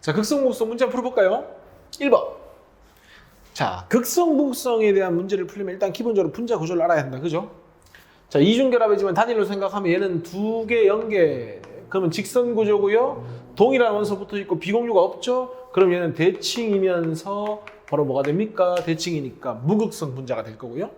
자, 극성무극성 문제 한번 풀어볼까요? 1번. 자, 극성무극성에 대한 문제를 풀려면 일단 기본적으로 분자 구조를 알아야 한다. 그죠? 자, 이중결합이지만 단일로 생각하면 얘는 2개, 0개. 그러면 직선 구조고요. 동일한 원소 붙어 있고 비공유가 없죠? 그럼 얘는 대칭이면서 바로 뭐가 됩니까? 대칭이니까 무극성 분자가 될 거고요.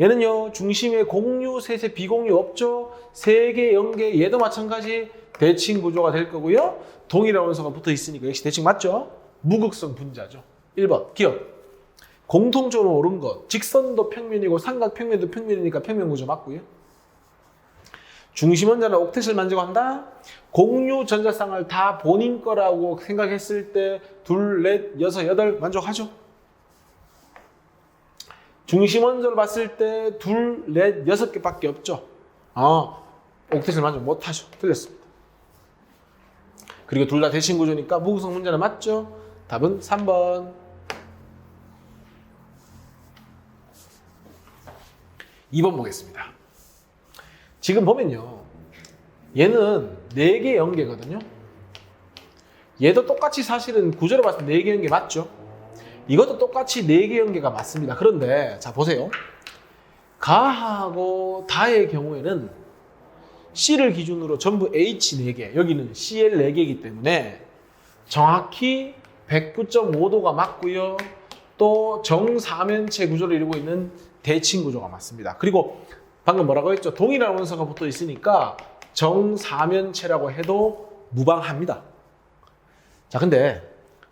얘는요, 중심에 공유, 셋에 비공유 없죠? 3개, 0개, 얘도 마찬가지 대칭 구조가 될 거고요. 동일한 원소가 붙어 있으니까 역시 대칭 맞죠? 무극성 분자죠. 1번, 기억. 공통적으로 옳은 것. 직선도 평면이고 삼각평면도 평면이니까 평면 구조 맞고요. 중심 원자는 옥텟을 만족한다. 공유 전자쌍을 다 본인 거라고 생각했을 때 둘, 넷, 여섯, 여덟 만족하죠. 중심 원자를 봤을 때 둘, 넷, 여섯 개밖에 없죠. 옥텟을 만족 못하죠. 틀렸습니다. 그리고 둘 다 대칭 구조니까 무극성 문제는 맞죠. 답은 3번. 2번 보겠습니다. 지금 보면요, 얘는 4개, 0개거든요. 얘도 똑같이 사실은 구조로 봤을 때 4개, 0개 맞죠? 이것도 똑같이 4개, 0개가 맞습니다. 그런데 자 보세요. 가하고 다의 경우에는 C를 기준으로 전부 H 4개, 여기는 CL 4개이기 때문에 정확히 109.5도가 맞고요. 또 정사면체 구조를 이루고 있는 대칭 구조가 맞습니다. 그리고 방금 뭐라고 했죠? 동일한 원소가 붙어 있으니까 정사면체라고 해도 무방합니다. 자, 근데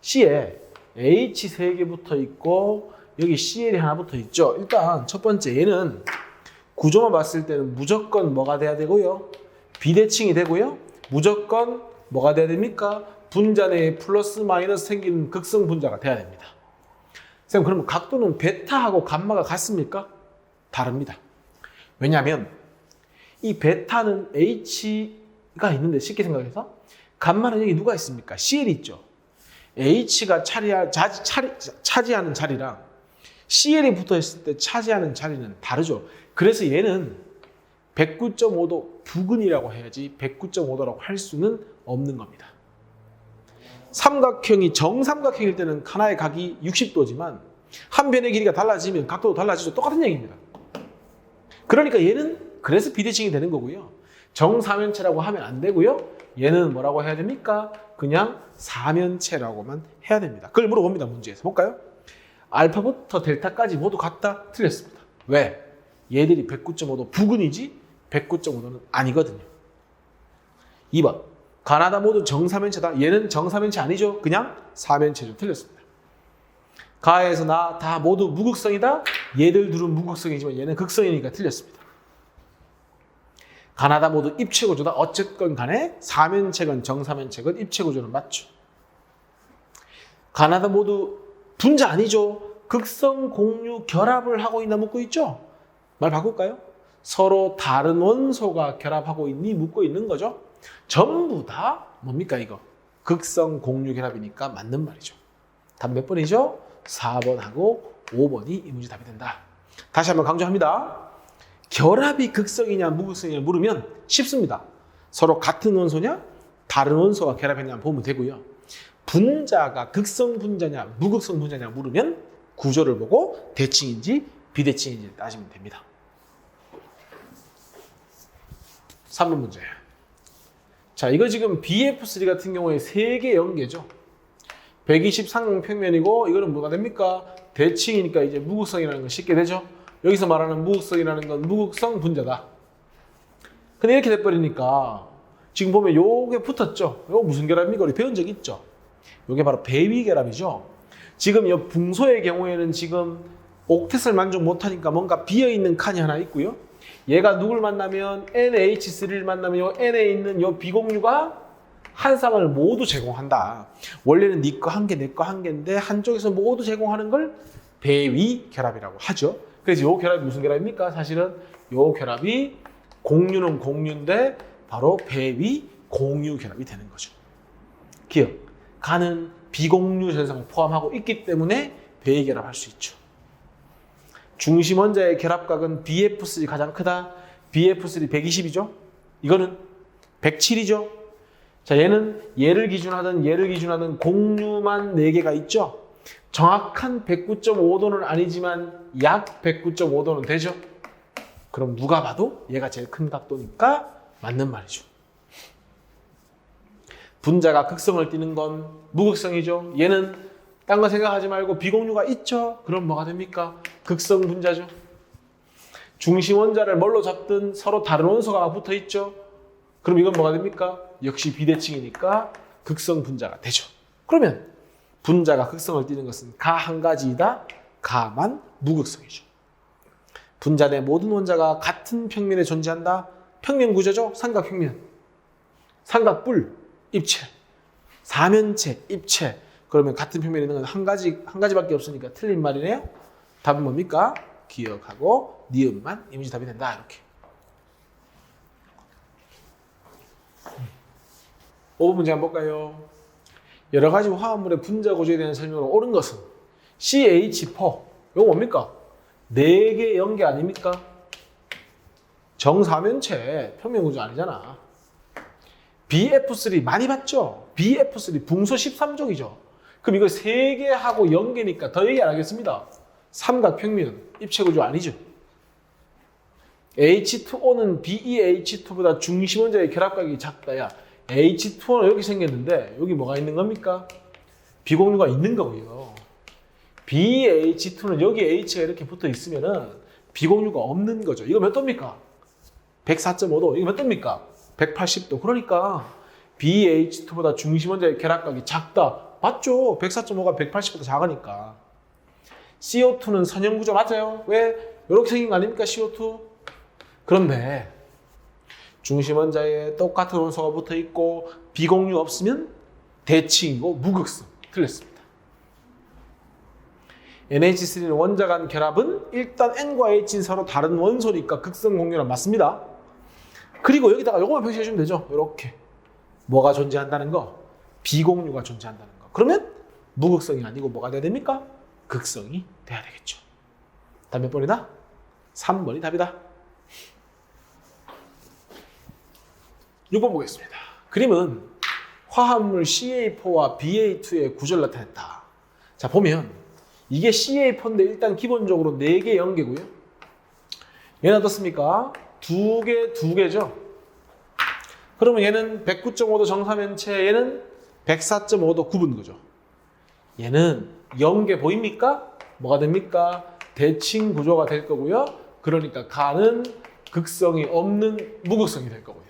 C에 H 3개 붙어 있고 여기 CL이 하나 붙어 있죠. 일단 첫 번째 얘는 구조만 봤을 때는 무조건 뭐가 돼야 되고요? 비대칭이 되고요. 무조건 뭐가 돼야 됩니까? 분자 내에 플러스 마이너스 생기는 극성 분자가 돼야 됩니다. 선생님, 그러면 각도는 베타하고 감마가 같습니까? 다릅니다. 왜냐하면 이 베타는 H가 있는데 쉽게 생각해서 감마는 여기 누가 있습니까? CL이 있죠. H가 차지하는 자리랑 CL이 붙어 있을 때 차지하는 자리는 다르죠. 그래서 얘는 109.5도 부근이라고 해야지 109.5도라고 할 수는 없는 겁니다. 삼각형이 정삼각형일 때는 하나의 각이 60도지만 한 변의 길이가 달라지면 각도도 달라지죠. 똑같은 얘기입니다. 그러니까 얘는 그래서 비대칭이 되는 거고요. 정사면체라고 하면 안 되고요. 얘는 뭐라고 해야 됩니까? 그냥 사면체라고만 해야 됩니다. 그걸 물어봅니다. 문제에서. 볼까요? 알파부터 델타까지 모두 같다? 틀렸습니다. 왜? 얘들이 109.5도 부근이지 109.5도는 아니거든요. 2번. 가나다 모두 정사면체다. 얘는 정사면체 아니죠. 그냥 사면체죠. 틀렸습니다. 가에서 나 다 모두 무극성이다. 얘들 둘은 무극성이지만 얘는 극성이니까 틀렸습니다. 가나다 모두 입체구조다. 어쨌건 간에 사면체건 정사면체건 입체구조는 맞죠. 가나다 모두 분자 아니죠. 극성 공유 결합을 하고 있나 묻고 있죠. 말 바꿀까요? 서로 다른 원소가 결합하고 있니 묻고 있는 거죠. 전부 다 뭡니까 이거? 극성 공유 결합이니까 맞는 말이죠. 답 몇 번이죠? 4번하고 5번이 이 문제 답이 된다. 다시 한번 강조합니다. 결합이 극성이냐 무극성이냐 물으면 쉽습니다. 서로 같은 원소냐 다른 원소가 결합했냐 보면 되고요. 분자가 극성 분자냐 무극성 분자냐 물으면 구조를 보고 대칭인지 비대칭인지 따지면 됩니다. 3번 문제. 자, 이거 지금 BF3 같은 경우에 3개 연계죠. 120 삼각평면이고 이거는 뭐가 됩니까? 대칭이니까 이제 무극성이라는 건 쉽게 되죠. 여기서 말하는 무극성이라는 건 무극성 분자다. 근데 이렇게 돼버리니까 지금 보면 요게 붙었죠. 요거 무슨 결합입니까? 우리 배운 적 있죠. 요게 바로 배위 결합이죠. 지금 이 붕소의 경우에는 지금 옥텟을 만족 못하니까 뭔가 비어있는 칸이 하나 있고요. 얘가 누굴 만나면 NH3를 만나면 요 N에 있는 요 비공유가 한 쌍을 모두 제공한다. 원래는 네 거 한 개, 내 거 한 개인데 한쪽에서 모두 제공하는 걸 배위 결합이라고 하죠. 그래서 요 결합이 무슨 결합입니까? 사실은 요 결합이 공유는 공유인데 바로 배위 공유 결합이 되는 거죠. 기억. 가는 비공유 전상을 포함하고 있기 때문에 배위 결합할 수 있죠. 중심 원자의 결합각은 BF3 가장 크다. BF3 120이죠. 이거는 107이죠. 자, 얘는 얘를 기준하든 공유만 4개가 있죠. 정확한 109.5도는 아니지만 약 109.5도는 되죠. 그럼 누가 봐도 얘가 제일 큰 각도니까 맞는 말이죠. 분자가 극성을 띠는 건 무극성이죠. 얘는 딴 거 생각하지 말고 비공유가 있죠. 그럼 뭐가 됩니까? 극성 분자죠. 중심 원자를 뭘로 잡든 서로 다른 원소가 붙어 있죠. 그럼 이건 뭐가 됩니까? 역시 비대칭이니까 극성 분자가 되죠. 그러면 분자가 극성을 띠는 것은 가 한 가지이다. 가만 무극성이죠. 분자 내 모든 원자가 같은 평면에 존재한다. 평면 구조죠. 삼각평면. 삼각뿔, 입체. 사면체, 입체. 그러면 같은 평면에 있는 건 한 가지밖에 없으니까 틀린 말이네요. 답은 뭡니까? 기억하고 니은만 이미지 답이 된다. 이렇게. 5번 문제 한번 볼까요? 여러 가지 화합물의 분자 구조에 대한 설명으로 옳은 것은 CH4. 이거 뭡니까? 4개 연계 아닙니까? 정사면체 평면 구조 아니잖아. BF3 많이 봤죠? BF3 붕소 13족이죠. 그럼 이거 3개 하고 연계니까 더 얘기 안 하겠습니다. 삼각평면 입체 구조 아니죠. H2O는 BeH2보다 중심 원자의 결합각이 작다. 야, H2O는 이렇게 생겼는데 여기 뭐가 있는 겁니까? 비공유가 있는 거고요. BeH2는 여기 H가 이렇게 붙어 있으면은 비공유가 없는 거죠. 이거 몇 도입니까? 104.5도. 이거 몇 도입니까? 180도. 그러니까 BeH2보다 중심 원자의 결합각이 작다. 맞죠? 104.5가 180보다 작으니까. CO2는 선형 구조 맞아요? 왜? 이렇게 생긴 거 아닙니까? CO2. 그런데 중심 원자에 똑같은 원소가 붙어 있고 비공유 없으면 대칭이고 무극성. 틀렸습니다. NH3는 원자 간 결합은 일단 N과 H인 서로 다른 원소니까 극성 공유란 맞습니다. 그리고 여기다가 요거만 표시해 주면 되죠. 이렇게. 뭐가 존재한다는 거? 비공유가 존재한다는 거. 그러면 무극성이 아니고 뭐가 돼야 됩니까? 극성이 돼야 되겠죠. 답 몇 번이다? 3번이 답이다. 6번 보겠습니다. 그림은 화합물 CA4와 BA2의 구조를 나타냈다. 자, 보면 이게 CA4인데 일단 기본적으로 4개 연계고요. 얘는 어떻습니까? 2개죠. 그러면 얘는 109.5도 정사면체, 얘는 104.5도 구분 거죠. 얘는 연계 보입니까? 뭐가 됩니까? 대칭 구조가 될 거고요. 그러니까 가는 극성이 없는 무극성이 될 거고요.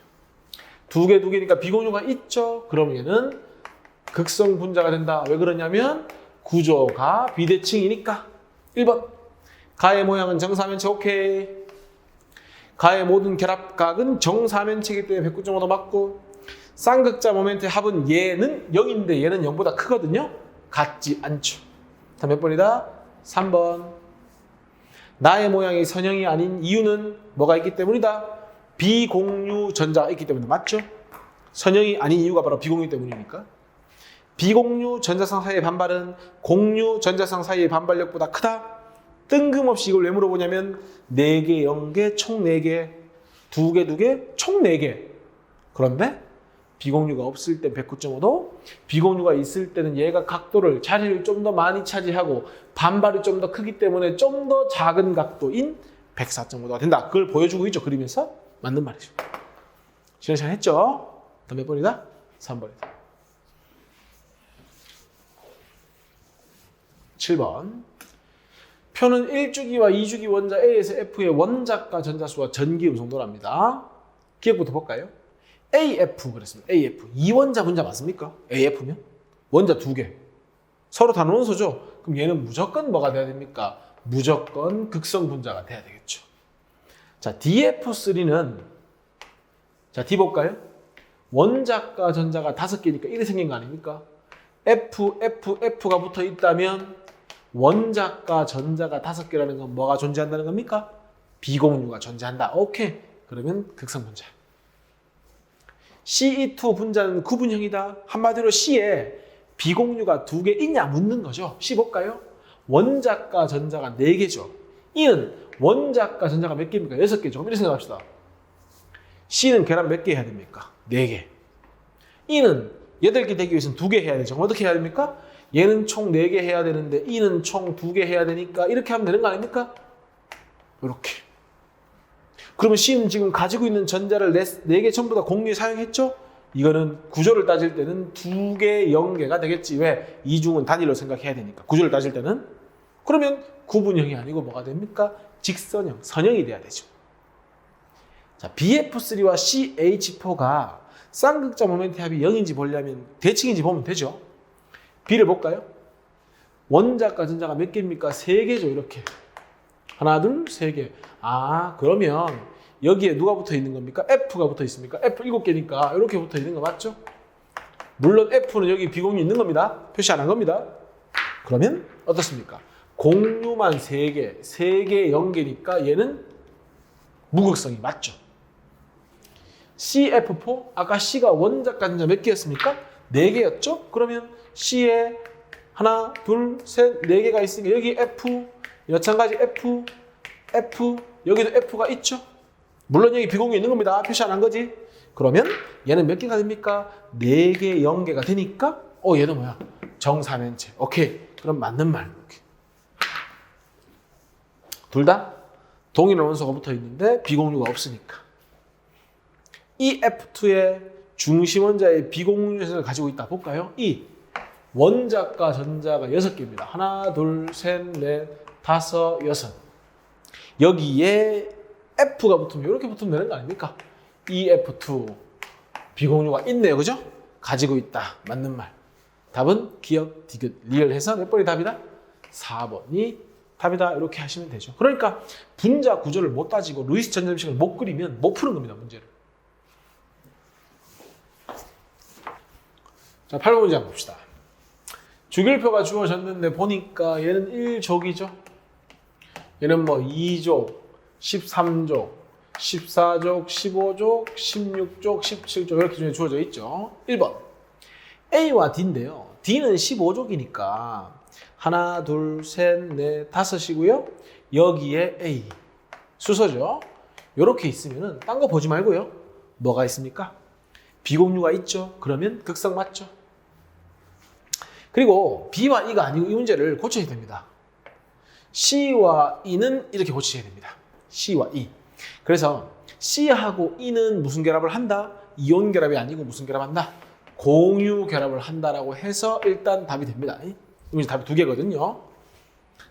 2개니까 비공유가 있죠. 그럼 얘는 극성 분자가 된다. 왜 그러냐면 구조가 비대칭이니까. 1번. 가의 모양은 정사면체 오케이. 가의 모든 결합각은 정사면체이기 때문에 109.5도 맞고, 쌍극자 모멘트의 합은 얘는 0인데 얘는 0보다 크거든요. 같지 않죠. 자, 몇 번이다? 3번. 나의 모양이 선형이 아닌 이유는 뭐가 있기 때문이다? 비공유 전자가 있기 때문에 맞죠? 선형이 아닌 이유가 바로 비공유 때문이니까. 비공유 전자상 사이의 반발은 공유 전자상 사이의 반발력보다 크다. 뜬금없이 이걸 왜 물어보냐면 4개, 0개, 총 4개, 2개, 2개, 총 4개. 그런데 비공유가 없을 때 109.5도, 비공유가 있을 때는 얘가 각도를, 자리를 좀 더 많이 차지하고 반발이 좀 더 크기 때문에 좀 더 작은 각도인 104.5도가 된다. 그걸 보여주고 있죠. 그리면서 맞는 말이죠. 지난 시간 했죠? 다음 몇 번이다? 3번이다. 7번. 표는 1주기와 2주기 원자 A에서 F의 원자가 전자수와 전기 음성도랍니다. 기억부터 볼까요? AF 그랬습니다. AF. 2원자 분자 맞습니까? AF면? 원자 2개. 서로 다른 원소죠? 그럼 얘는 무조건 뭐가 돼야 됩니까? 무조건 극성 분자가 돼야 되겠죠. 자, DF3는, 자, D 볼까요? 원자가 전자가 5개니까 이렇게 생긴 거 아닙니까? F가 붙어 있다면 원자가 전자가 5개라는 건 뭐가 존재한다는 겁니까? 비공유가 존재한다. 오케이. 그러면 극성 분자. CE2 분자는 구분형이다. 한마디로 C에 비공유가 2개 있냐 묻는 거죠. C 볼까요? 원자가 전자가 4개죠. E는 원자가 전자가 몇 개입니까? 6개죠. 그럼 이렇게 생각합시다. C는 계란 몇 개 해야 됩니까? 4개. E는 8개 되기 위해서는 2개 해야 되죠. 어떻게 해야 됩니까? 얘는 총 4개 해야 되는데 E는 총 2개 해야 되니까 이렇게 하면 되는 거 아닙니까? 이렇게. 그러면 C는 지금 가지고 있는 전자를 4개 전부 다 공유에 사용했죠? 이거는 구조를 따질 때는 2개, 0개가 되겠지. 왜? 이중은 단위로 생각해야 되니까. 구조를 따질 때는. 그러면 구분형이 아니고 뭐가 됩니까? 직선형, 선형이 돼야 되죠. 자, BF3와 CH4가 쌍극자 모멘트 합이 0인지 보려면 대칭인지 보면 되죠. B를 볼까요? 원자과 전자가 몇 개입니까? 3개죠. 이렇게. 하나, 둘, 3개. 아, 그러면 여기에 누가 붙어 있는 겁니까? F가 붙어 있습니까? F 7개니까 이렇게 붙어 있는 거 맞죠? 물론 F는 여기 비공유 있는 겁니다. 표시 안 한 겁니다. 그러면 어떻습니까? 공유만 3개, 3개 0개니까 얘는 무극성이 맞죠? CF4, 아까 C가 원자과 전자 몇 개였습니까? 4개였죠? 그러면 C에 하나, 둘, 셋, 4개가 있으니까 여기 F, 마찬가지 F, 여기도 F가 있죠? 물론 여기 비공유 있는 겁니다. 표시 안 한 거지? 그러면 얘는 몇 개가 됩니까? 4개, 0개가 되니까 얘는 뭐야? 정사면체. 오케이. 그럼 맞는 말. 둘 다 동일한 원소가 붙어 있는데 비공유가 없으니까. 이 F2의 중심 원자의 비공유 녀석을 가지고 있다. 볼까요? 이 원자과 전자가 6개입니다. 하나, 둘, 셋, 넷, 다섯, 여섯. 여기에 F가 붙으면 이렇게 붙으면 되는 거 아닙니까? 이 F2 비공유가 있네요. 그죠? 가지고 있다. 맞는 말. 답은 기억, 디귿, 리얼해서 몇 번이 답이다? 4번이 답이다. 이렇게 하시면 되죠. 그러니까 분자 구조를 못 따지고 루이스 전자식을 못 그리면 못 푸는 겁니다. 문제를. 자, 8번 문제 한번 봅시다. 주기율표가 주어졌는데 보니까 얘는 1족이죠. 얘는 뭐 2족, 13족, 14족, 15족, 16족, 17족 이렇게 중에 주어져 있죠. 1번 A와 D인데요. D는 15족이니까 하나, 둘, 셋, 넷, 다섯이고요. 여기에 A 수소죠. 이렇게 있으면은 딴 거 보지 말고요. 뭐가 있습니까? 비공유가 있죠. 그러면 극성 맞죠. 그리고 B와 E가 아니고 이 문제를 고쳐야 됩니다. C와 E는 이렇게 고치셔야 됩니다. C와 E. 그래서 C하고 E는 무슨 결합을 한다? 이온 결합이 아니고 무슨 결합한다? 공유 결합을 한다라고 해서 일단 답이 됩니다. 이 문제 답이 2개거든요.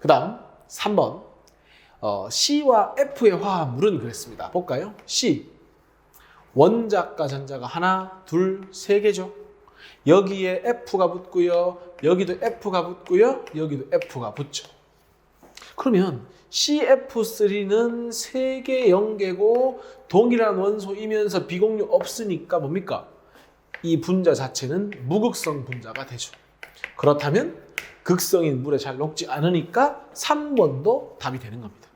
그 다음 3번 C와 F의 화합물은 그랬습니다. 볼까요? C 원자과 전자가 하나, 둘, 3개죠. 여기에 F가 붙고요. 여기도 F가 붙고요. 여기도 F가 붙죠. 그러면 CF3는 3개 0개고 동일한 원소이면서 비공유 없으니까 뭡니까? 이 분자 자체는 무극성 분자가 되죠. 그렇다면 극성인 물에 잘 녹지 않으니까 3번도 답이 되는 겁니다.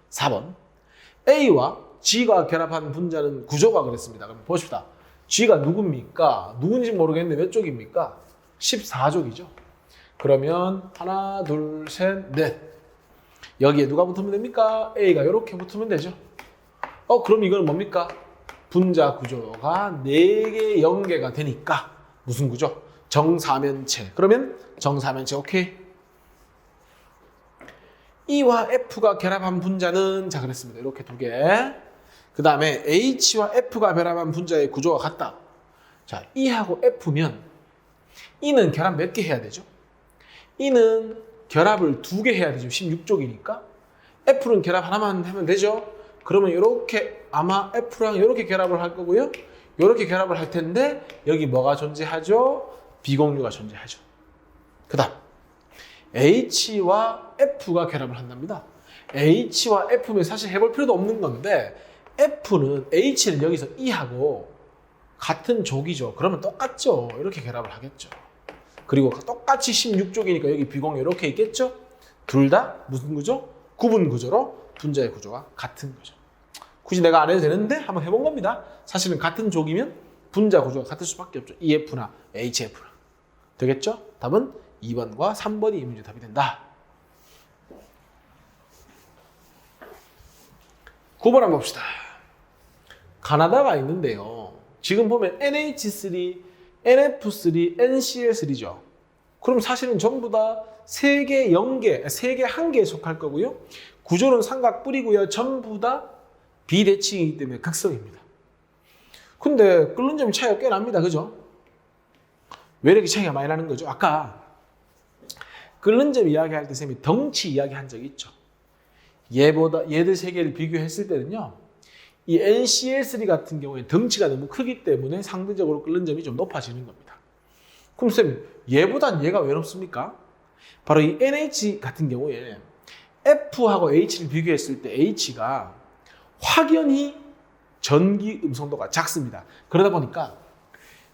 4번 A와 G가 결합한 분자는 구조가 그랬습니다. 그럼 보십시다. G가 누굽니까? 누군지 모르겠는데 몇 쪽입니까? 14쪽이죠. 그러면 하나, 둘, 셋, 넷. 여기에 누가 붙으면 됩니까? A가 이렇게 붙으면 되죠. 그럼 이건 뭡니까? 분자 구조가 4개, 0개가 되니까 무슨 구조? 정사면체. 그러면 정사면체 오케이. E와 F가 결합한 분자는 자 그랬습니다. 이렇게 2개. 그 다음에 H와 F가 결합한 분자의 구조가 같다. 자, E하고 F면 E는 결합 몇 개 해야 되죠? E는 결합을 2개 해야 되죠. 16쪽이니까. F는 결합 하나만 하면 되죠. 그러면 이렇게 아마 F랑 이렇게 결합을 할 거고요. 이렇게 결합을 할 텐데 여기 뭐가 존재하죠? 비공유가 존재하죠. 그 다음 H와 F가 결합을 한답니다. H와 F면 사실 해볼 필요도 없는 건데 F는 H는 여기서 E하고 같은 족이죠. 그러면 똑같죠. 이렇게 결합을 하겠죠. 그리고 똑같이 16족이니까 여기 비공유 이렇게 있겠죠. 둘 다 무슨 구조? 구분 구조로 분자의 구조가 같은 거죠. 굳이 내가 안 해도 되는데 한번 해본 겁니다. 사실은 같은 족이면 분자 구조가 같을 수밖에 없죠. EF나 HF나. 되겠죠? 답은 2번과 3번이 이 문제 답이 된다. 9번 한번 봅시다. 가나다가 있는데요. 지금 보면 NH3, NF3, NCl3죠. 그럼 사실은 전부 다 3개 0개, 3개 1개에 속할 거고요. 구조는 삼각뿔이고요. 전부 다 비대칭이기 때문에 극성입니다. 근데 끓는 점이 차이가 꽤 납니다. 그죠? 왜 이렇게 차이가 많이 나는 거죠? 아까 끓는 점 이야기할 때 쌤이 덩치 이야기한 적이 있죠. 얘들 세 개를 비교했을 때는요. 이 NCl3 같은 경우에 덩치가 너무 크기 때문에 상대적으로 끓는 점이 좀 높아지는 겁니다. 그럼 쌤, 얘보단 얘가 왜 높습니까? 바로 이 NH 같은 경우에 F하고 H를 비교했을 때 H가 확연히 전기 음성도가 작습니다. 그러다 보니까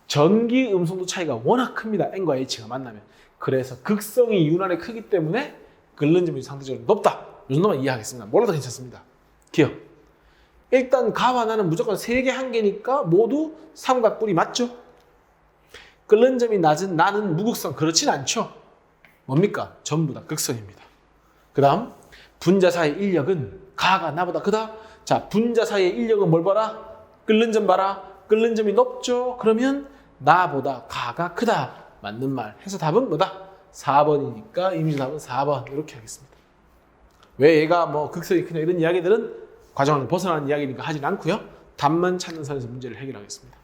전기 음성도 차이가 워낙 큽니다. N과 H가 만나면. 그래서 극성이 유난히 크기 때문에 끓는 점이 상대적으로 높다. 이 정도만 이해하겠습니다. 몰라도 괜찮습니다. 기억. 일단 가와 나는 무조건 3개 1개니까 모두 삼각뿔이 맞죠? 끓는 점이 낮은 나는 무극성. 그렇진 않죠. 뭡니까? 전부 다 극성입니다. 그 다음 분자 사이의 인력은 가가 나보다 크다. 자, 분자 사이의 인력은 뭘 봐라? 끓는 점 봐라. 끓는 점이 높죠? 그러면 나보다 가가 크다. 맞는 말 해서 답은 뭐다? 4번이니까 이미지 답은 4번 이렇게 하겠습니다. 왜 얘가 뭐 극성이 크냐 이런 이야기들은 과정을 벗어나는 이야기니까 하진 않고요. 답만 찾는 선에서 문제를 해결하겠습니다.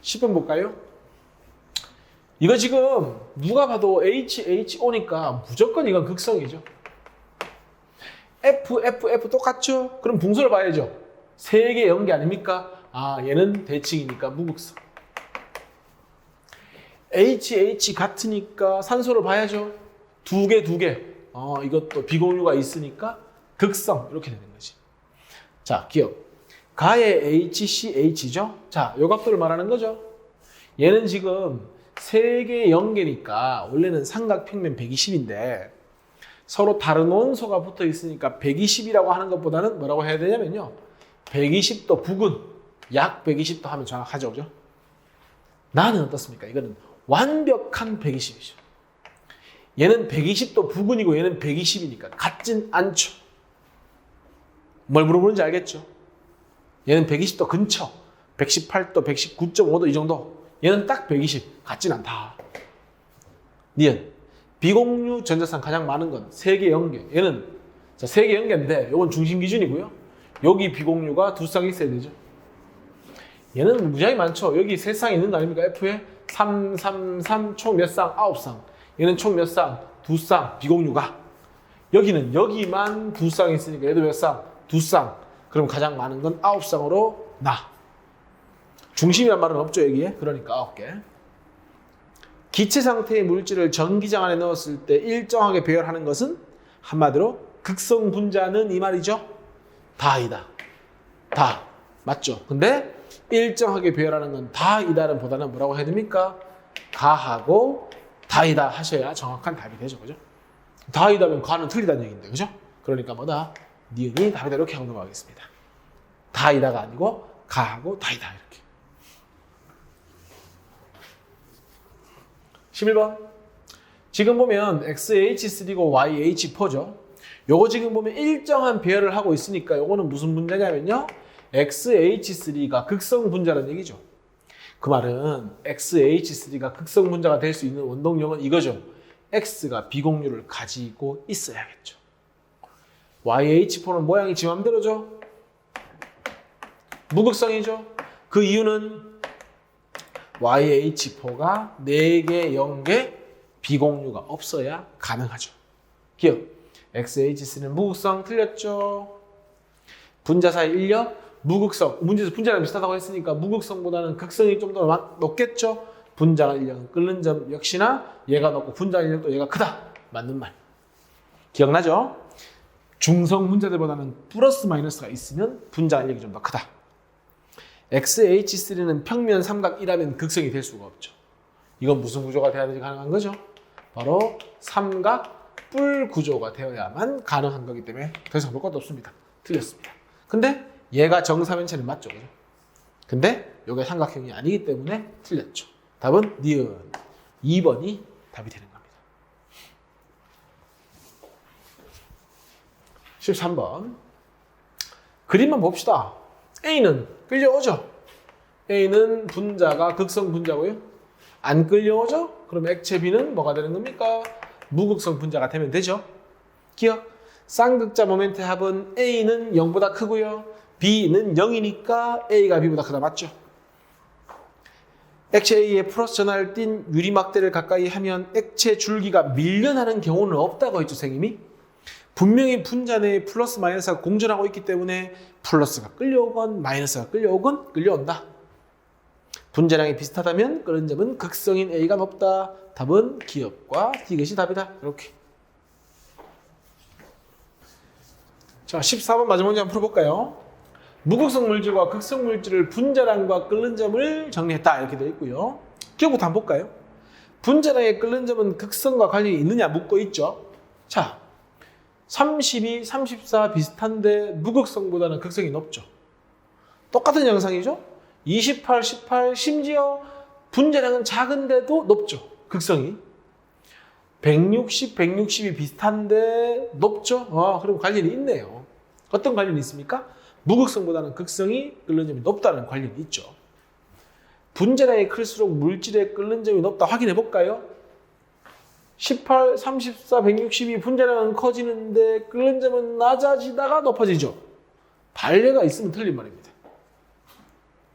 10번 볼까요? 이거 지금 누가 봐도 HO니까 무조건 이건 극성이죠. F 똑같죠? 그럼 분소를 봐야죠. 3개 0개 아닙니까? 아, 얘는 대칭이니까 무극성. HH 같으니까 산소를 봐야죠. 2개. 이것도 비공유가 있으니까 극성. 이렇게 되는 거지. 자, 기억. 가의 HCH죠? 자, 요 각도를 말하는 거죠. 얘는 지금 3개 0개니까 원래는 삼각평면 120인데 서로 다른 원소가 붙어 있으니까 120이라고 하는 것보다는 뭐라고 해야 되냐면요. 120도 부근, 약 120도 하면 정확하죠. 그죠? 나는 어떻습니까? 이거는 완벽한 120이죠. 얘는 120도 부근이고 얘는 120이니까 같진 않죠. 뭘 물어보는지 알겠죠? 얘는 120도 근처, 118도, 119.5도 이 정도. 얘는 딱 120, 같진 않다. 니은, 비공유 전자상 가장 많은 건 3개 0개. 얘는 3개 0개인데 이건 중심 기준이고요. 여기 비공유가 2쌍 있어야 되죠. 얘는 무지하게 많죠. 여기 3쌍 있는 거 아닙니까? F에 3, 총 몇 쌍? 9쌍. 얘는 총 몇 쌍? 2쌍 비공유가. 여기는 여기만 2쌍 있으니까 얘도 몇 쌍? 2쌍. 그럼 가장 많은 건 9쌍으로 나. 중심이란 말은 없죠 여기에. 그러니까 9개. 기체 상태의 물질을 전기장 안에 넣었을 때 일정하게 배열하는 것은 한마디로 극성 분자는 이 말이죠. 다이다. 다. 맞죠? 근데 일정하게 배열하는 건 다이다는 보다는 뭐라고 해야 됩니까? 가하고 다이다 하셔야 정확한 답이 되죠. 그죠? 다이다면 가는 틀리다는 얘기인데. 그죠? 그러니까 뭐다? 니은이 답이다 이렇게 하고 넘어가겠습니다. 다이다가 아니고 가하고 다이다 이렇게. 11번. 지금 보면 XH3고 YH4죠. 요거 지금 보면 일정한 배열을 하고 있으니까 요거는 무슨 분자냐면요. XH3가 극성 분자라는 얘기죠. 그 말은 XH3가 극성 분자가 될 수 있는 원동력은 이거죠. X가 비공유를 가지고 있어야겠죠. YH4는 모양이 지 맘대로죠. 무극성이죠. 그 이유는 YH4가 4개, 0개 비공유가 없어야 가능하죠. 기억. XH3는 무극성 틀렸죠. 분자 사이 인력 무극성. 문제에서 분자랑 비슷하다고 했으니까 무극성보다는 극성이 좀 더 높겠죠. 분자 인력은 끓는 점 역시나 얘가 높고 분자 인력도 얘가 크다. 맞는 말. 기억나죠? 중성 분자들보다는 플러스 마이너스가 있으면 분자 인력이 좀 더 크다. XH3는 평면 삼각이라면 극성이 될 수가 없죠. 이건 무슨 구조가 돼야지 가능한 거죠? 바로 삼각뿔 구조가 되어야만 가능한 거기 때문에 더 이상 볼 것도 없습니다. 틀렸습니다. 근데 얘가 정사면체는 맞죠. 그죠? 근데 이게 삼각형이 아니기 때문에 틀렸죠. 답은 니은 2번이 답이 되는 겁니다. 13번. 그림만 봅시다. A는 끌려오죠. A는 분자가 극성 분자고요. 안 끌려오죠? 그럼 액체 B는 뭐가 되는 겁니까? 무극성 분자가 되면 되죠. 기억. 쌍극자 모멘트의 합은 A는 0보다 크고요. B는 0이니까 A가 B보다 크다. 맞죠? 액체 A에 플러스 전하를 띤 유리막대를 가까이 하면 액체 줄기가 밀려나는 경우는 없다고 했죠, 선생님이. 분명히 분자 내에 플러스 마이너스가 공존하고 있기 때문에 플러스가 끌려오건 마이너스가 끌려오건 끌려온다. 분자량이 비슷하다면 끓는 점은 극성인 A가 높다. 답은 기업과 디귿이 답이다. 이렇게. 자, 14번 마지막 문제 한번 풀어볼까요? 무극성 물질과 극성 물질을 분자량과 끓는 점을 정리했다. 이렇게 되어 있고요. 기억부터 한번 볼까요? 분자량의 끓는 점은 극성과 관련이 있느냐 묻고 있죠. 자, 32, 34 비슷한데 무극성보다는 극성이 높죠. 똑같은 양상이죠. 28, 18 심지어 분자량은 작은데도 높죠. 극성이. 160, 160이 비슷한데 높죠. 그럼 관련이 있네요. 어떤 관련이 있습니까? 무극성보다는 극성이 끓는 점이 높다는 관련이 있죠. 분자량이 클수록 물질의 끓는 점이 높다 확인해 볼까요? 18, 34, 162 분자량은 커지는데 끓는 점은 낮아지다가 높아지죠. 반례가 있으면 틀린 말입니다.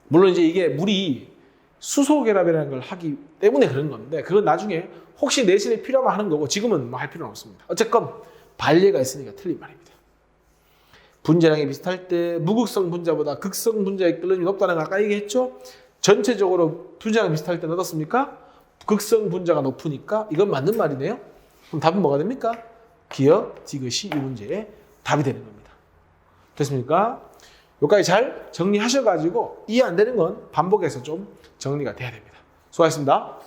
물론 이제 이게 물이 수소 결합이라는 걸 하기 때문에 그런 건데 그건 나중에 혹시 내신에 필요하면 하는 거고 지금은 뭐 할 필요는 없습니다. 어쨌건 반례가 있으니까 틀린 말입니다. 분자량이 비슷할 때 무극성 분자보다 극성 분자의 끓는점이 높다는 걸 아까 얘기했죠. 전체적으로 분자량이 비슷할 때는 어떻습니까? 극성 분자가 높으니까 이건 맞는 말이네요. 그럼 답은 뭐가 됩니까? 기억, 디귿이 이 문제의 답이 되는 겁니다. 됐습니까? 여기까지 잘 정리하셔가지고 이해 안 되는 건 반복해서 좀 정리가 돼야 됩니다. 수고하셨습니다.